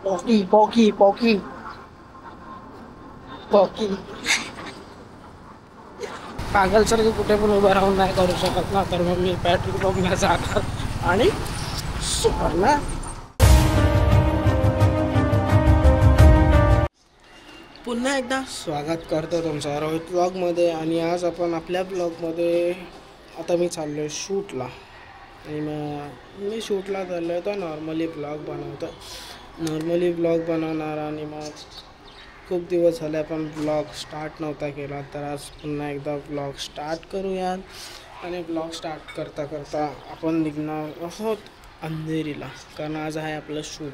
पॉकी पॉकी पॉकी पॉकी पागलसारखं कुठे पण उभं राहून नाही करू शकत ना, तर मग मी पेट्रोल पंपला जाणार आणि सुपरला. पुन्हा एकदा स्वागत करतो तुमचं रोहित ब्लॉगमध्ये. आणि आज आपण आपल्या ब्लॉगमध्ये आता मी चाललो आहे शूटला. आणि मी शूटला चाललो आहे तर नॉर्मली ब्लॉग बनवणार. आणि मग खूप दिवस झाले आपण ब्लॉग स्टार्ट नव्हता केला, तर आज पुन्हा एकदा ब्लॉग स्टार्ट करूयात. आणि ब्लॉग स्टार्ट करता करता आपण निघणार आहोत अंधेरीला, कारण आज आहे आपलं शूट.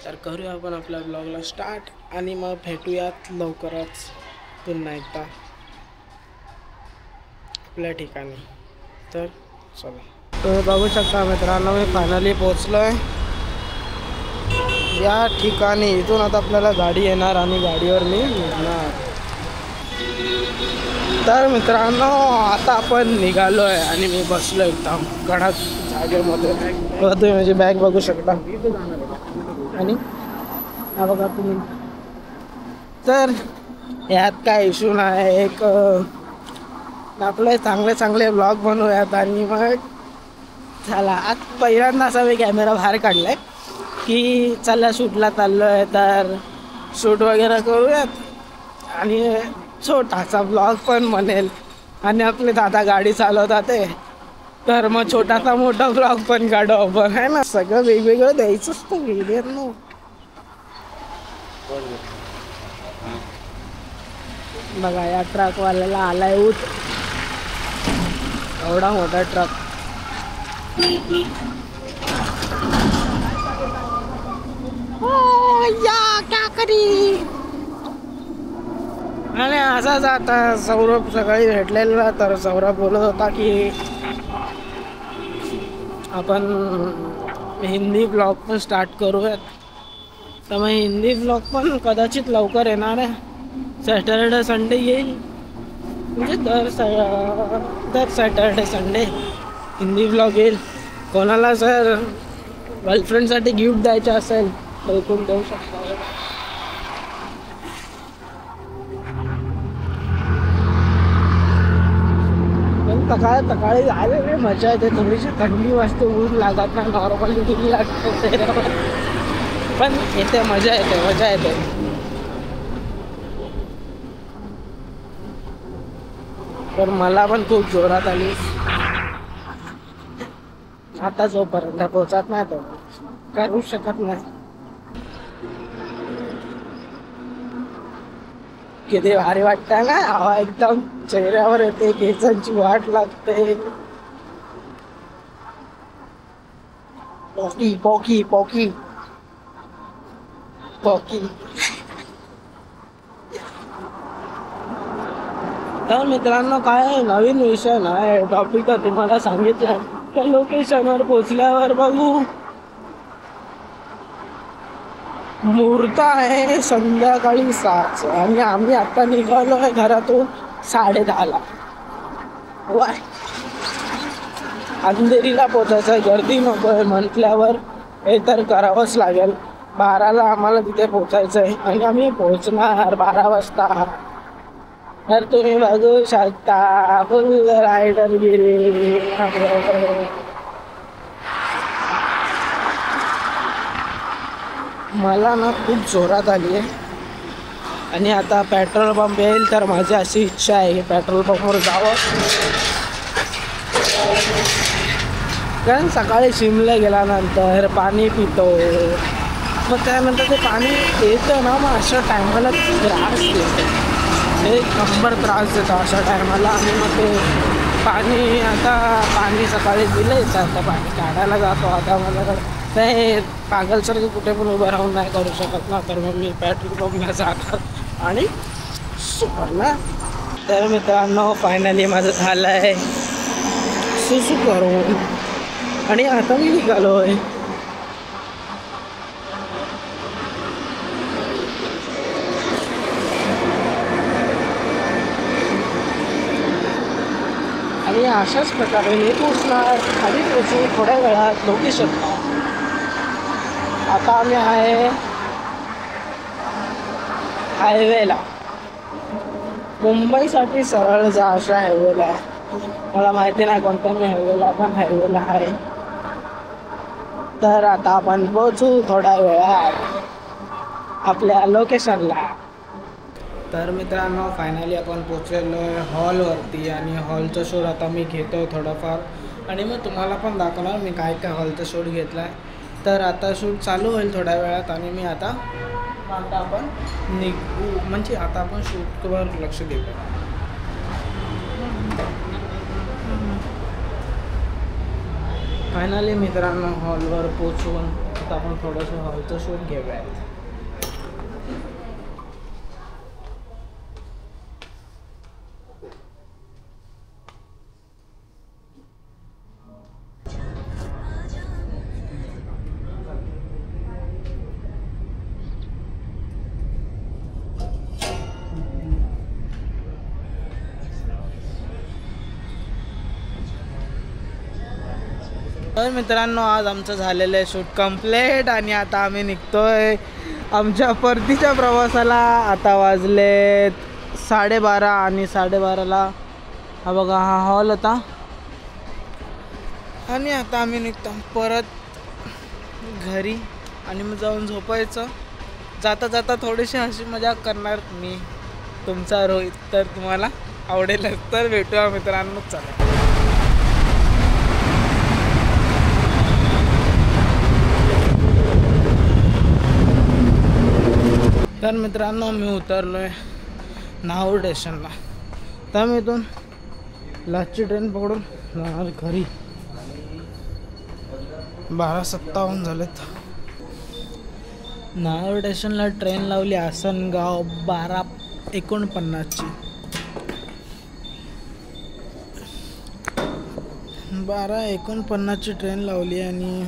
तर करूया आपण आपल्या ब्लॉगला स्टार्ट आणि मग भेटूयात लवकरच पुन्हा एकदा आपल्या ठिकाणी. तर चला, तुम्ही बघू शकता मित्रांनो, मी फायनली पोचलो आहे या ठिकाणी. इथून आता आपल्याला गाडी येणार आणि गाडीवर मी निघणार. तर मित्रांनो, आता आपण निघालो आहे आणि मी बसलो एकदम कडक जागेमध्ये. तुम्ही माझी बॅग बघू शकता आणि हा बघा तुम्ही. तर यात काय इश्यू नाही, एक आपले चांगले ब्लॉग बनवूयात. आणि मग चला, आज पहिल्यांदा असा मी कॅमेरा बाहेर काढलाय की चला शूटला चाललो आहे, तर शूट वगैरे करूयात आणि छोटासा ब्लॉग पण बनेल. आणि आपले दादा गाडी चालवतात ते, तर मग छोटासा मोठा ब्लॉग पण काढू आपण, आहे ना. सगळं वेगवेगळं द्यायचं असतं व्हिडिओ. बघा या ट्रकवाल्याला आलाय ऊट, एवढा मोठा ट्रक. या क्या करी. आणि असाच आता सौरभ सकाळी भेटलेला, तर सौरभ बोलत होता की आपण हिंदी ब्लॉग पण स्टार्ट करूयात. तर मग हिंदी ब्लॉग पण कदाचित लवकर येणार आहे. सॅटर्डे संडे येईल, म्हणजे दर सॅटर्डे संडे हिंदी ब्लॉग येईल. कोणाला जर गर्लफ्रेंडसाठी गिफ्ट द्यायचं असेल तर कोण देऊ शकता. सकाळी आले मजा येते, थोडीशी थंडी वाजते, ऊन लागत नाही, नॉर्मली ऊन लागते, पण येते मजा येते. तर मला पण खूप जोरात आली. आता जोपर्यंत पोचत नाही तो करू शकत नाही. किती भारी वाटतं ना, हवा एकदम चेहऱ्यावर येते, केसांची वाट लागते. पॉकी पॉकी पॉकी पॉकी. तर मित्रांनो, काय नवीन विषय नाही, टॉपिक तर तुम्हाला सांगितलं. त्या लोकेशनवर पोचल्यावर बघू. मुहूर्त आहे संध्याकाळी 7 आणि आम्ही आता निघालो आहे घरातून 10:30ला. वाय, अंधेरीला पोचायचं आहे, गर्दी नको आहे म्हटल्यावर हे तर करावंच लागेल. 12ला आम्हाला तिथे पोचायचं आहे आणि आम्ही पोचणार 12 वाजता. तर तुम्ही बघू शकता फुल रायडर गिरी. मला ना खूप जोरात आली आहे. आणि आता पेट्रोल पंप येईल, तर माझी अशी इच्छा आहे की पेट्रोल पंपवर जावं. कारण सकाळी शिमला गेल्यानंतर पाणी पितो, मग त्यानंतर ते पाणी येतं ना, मग अशा टायमाला त्रास देतं, एक नंबर त्रास देतो अशा टायमाला. आणि मग ते पाणी सकाळी दिलं आहे, आता पाणी काढायला जातो. आता मला ते पागलसारखं कुठे पण उभं राहून नाही करू शकत ना, तर मग मी पेट्रोल पंपला जाणार आणि सुपरला. तर मित्रांनो, फायनली माझं झालं आहे सुसू करून आणि आता मी निघालो आहे. आणि अशाच प्रकारे मी पोचणार. खाली पोचून थोड्या वेळात लोकेशन आता आम्ही आहे हायवेला, मुंबईसाठी सरळ जा अशा हायवेला आहे. मला माहिती नाही कोणत्या मी हायवेला, पण हायवेला आहे. तर आता आपण पोहोचू थोड्या वेळात आपल्या लोकेशनला. तर मित्रांनो, फायनली आपण पोचलेलो आहे हॉलवरती आणि हॉलचा शोध आता मी घेतो आहे थोडाफार, आणि मग तुम्हाला पण दाखवणार मी काय काय हॉलचा शोध घेतला आहे. तर आता शूट चालू होईल थोड्या वेळात आणि मी आता आपण निघू, म्हणजे आता आपण शूटवर लक्ष देऊया. फायनली मित्रांनो हॉलवर पोचून आता आपण थोडंसं हॉलचं शूट घेऊया. तर मित्रांनो, आज आमचं झालेलं आहे शूट कंप्लीट आणि आता आम्ही निघतोय आमच्या परतीच्या प्रवासाला. आता वाजलेत 12:30 आणि 12:30ला हा बघा हा हॉल होता आणि आता आम्ही निघतो परत घरी आणि मग जाऊन झोपायचं. जाता जाता थोडीशी हसी मजाक करणार मी, तुमचा रोहित. तर तुम्हाला आवडेलच तर भेटूया मित्रांनो. चला. तर मित्रांनो, मी उतरलो आहे नाहूर स्टेशनला. तर मी इथून लास्टची ट्रेन पकडून जाणार घरी. 12:57 झालेत. नाहूर स्टेशनला ट्रेन लावली आसनगाव 12:49ची. 12:49ची ट्रेन लावली आणि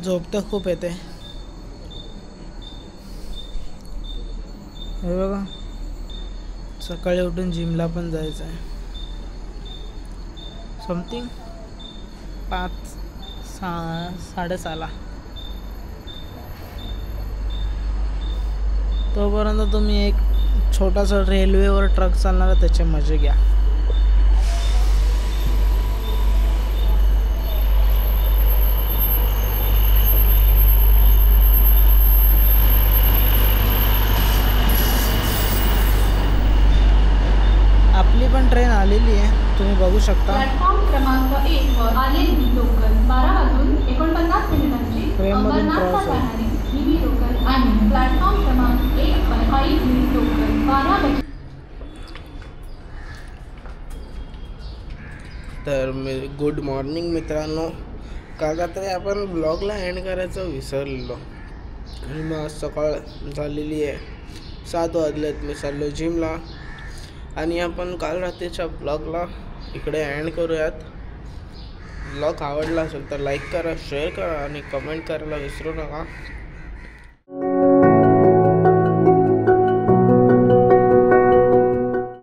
झोप तर खूप येते. हे बघा, सकाळी उठून जिमला पण जायचं आहे. समथिंग 5-6:30. तोपर्यंत तुम्ही एक छोटासा रेल्वेवर ट्रक चालणार त्याचे मजे घ्या. आपली पण ट्रेन आलेली आहे, तुम्ही बघू शकता. प्लॅटफॉर्म क्रमांक 1 वर आलेली लोकल 12:49 ट्रेनमधून प्रवास ही लोकल आणि प्लॅटफॉर्म क्रमांक 1 वर आलेली लोकल 12. तर गुड मॉर्निंग मित्रांनो. काल रात्री आपण ब्लॉगला एंड करायचं विसरलो आणि मग आज सकाळ झालेली आहे. 7 वाजलेत. मी चाललो जिमला आणि आपण काल रात्रीच्या ब्लॉगला इकडे एंड करूयात. ब्लॉग आवडला असेल तर लाईक करा, शेअर करा आणि कमेंट करायला विसरू नका.